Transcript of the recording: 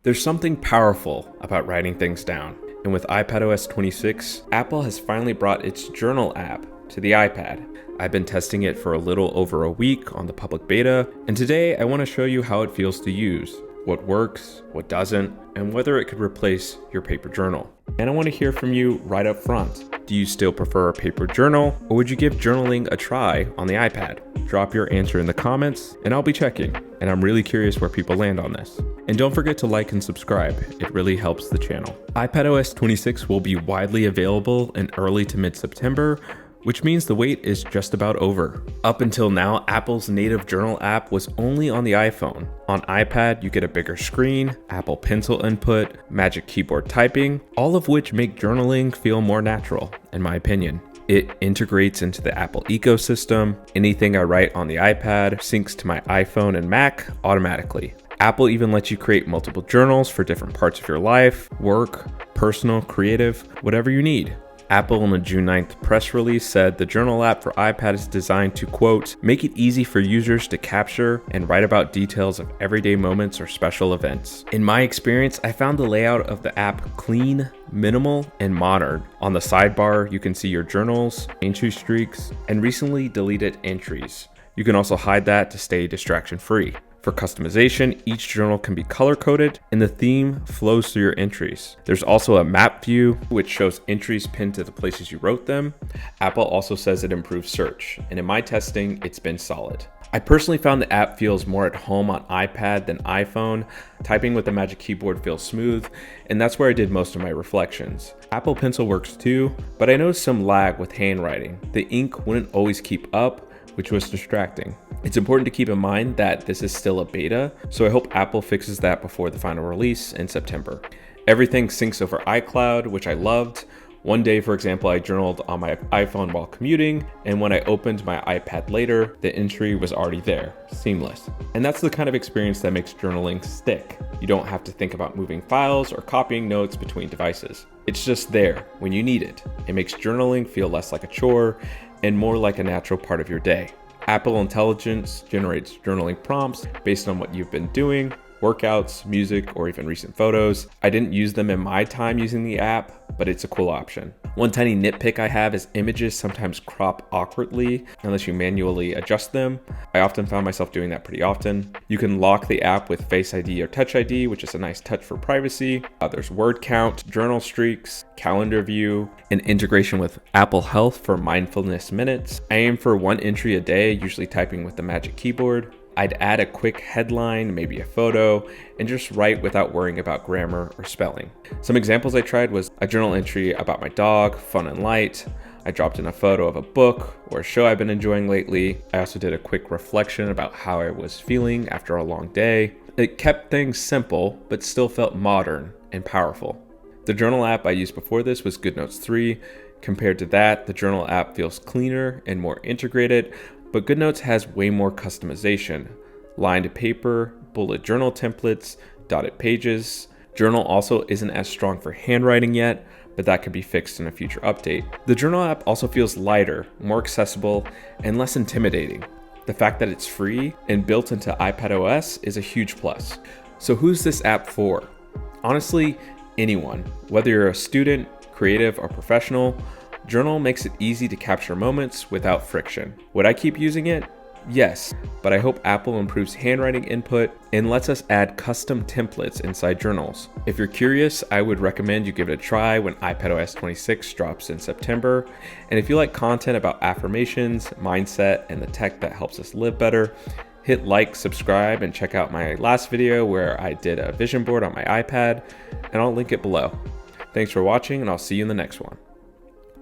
There's something powerful about writing things down, and with iPadOS 26, Apple has finally brought its Journal app to the iPad. I've been testing it for a little over a week on the public beta, and today I want to show you how it feels to use, what works, what doesn't, and whether it could replace your paper journal. And I want to hear from you right up front. Do you still prefer a paper journal, or would you give journaling a try on the iPad? Drop your answer in the comments, and I'll be checking. And I'm really curious where people land on this. And don't forget to like and subscribe, it really helps the channel. iPadOS 26 will be widely available in early to mid-September, which means the wait is just about over. Up until now, Apple's native journal app was only on the iPhone. On iPad, you get a bigger screen, Apple Pencil input, Magic Keyboard typing, all of which make journaling feel more natural, in my opinion. It integrates into the Apple ecosystem. Anything I write on the iPad syncs to my iPhone and Mac automatically. Apple even lets you create multiple journals for different parts of your life, work, personal, creative, whatever you need. Apple in a June 9th press release said the Journal app for iPad is designed to, quote, make it easy for users to capture and write about details of everyday moments or special events. In my experience, I found the layout of the app clean, minimal, and modern. On the sidebar, you can see your journals, entry streaks, and recently deleted entries. You can also hide that to stay distraction-free. For customization, each journal can be color-coded and the theme flows through your entries. There's also a map view, which shows entries pinned to the places you wrote them. Apple also says it improves search, and in my testing, it's been solid. I personally found the app feels more at home on iPad than iPhone. Typing with the Magic Keyboard feels smooth, and that's where I did most of my reflections. Apple Pencil works too, but I noticed some lag with handwriting. The ink wouldn't always keep up, which was distracting. It's important to keep in mind that this is still a beta, so I hope Apple fixes that before the final release in September. Everything syncs over iCloud, which I loved. One day, for example, I journaled on my iPhone while commuting, and when I opened my iPad later, the entry was already there, seamless. And that's the kind of experience that makes journaling stick. You don't have to think about moving files or copying notes between devices. It's just there when you need it. It makes journaling feel less like a chore and more like a natural part of your day. Apple Intelligence generates journaling prompts based on what you've been doing, workouts, music, or even recent photos. I didn't use them in my time using the app, but it's a cool option. One tiny nitpick I have is images sometimes crop awkwardly unless you manually adjust them. I often found myself doing that pretty often. You can lock the app with Face ID or Touch ID, which is a nice touch for privacy. There's word count, journal streaks, calendar view, and integration with Apple Health for mindfulness minutes. I aim for one entry a day, usually typing with the Magic Keyboard. I'd add a quick headline, maybe a photo, and just write without worrying about grammar or spelling. Some examples I tried was a journal entry about my dog, fun and light. I dropped in a photo of a book or a show I've been enjoying lately. I also did a quick reflection about how I was feeling after a long day. It kept things simple, but still felt modern and powerful. The journal app I used before this was GoodNotes 3. Compared to that, the journal app feels cleaner and more integrated, but GoodNotes has way more customization. Lined paper, bullet journal templates, dotted pages. Journal also isn't as strong for handwriting yet, but that could be fixed in a future update. The Journal app also feels lighter, more accessible, and less intimidating. The fact that it's free and built into iPadOS is a huge plus. So who's this app for? Honestly, anyone. Whether you're a student, creative, or professional, Journal makes it easy to capture moments without friction. Would I keep using it? Yes, but I hope Apple improves handwriting input and lets us add custom templates inside journals. If you're curious, I would recommend you give it a try when iPadOS 26 drops in September. And if you like content about affirmations, mindset, and the tech that helps us live better, hit like, subscribe, and check out my last video where I did a vision board on my iPad, and I'll link it below. Thanks for watching, and I'll see you in the next one.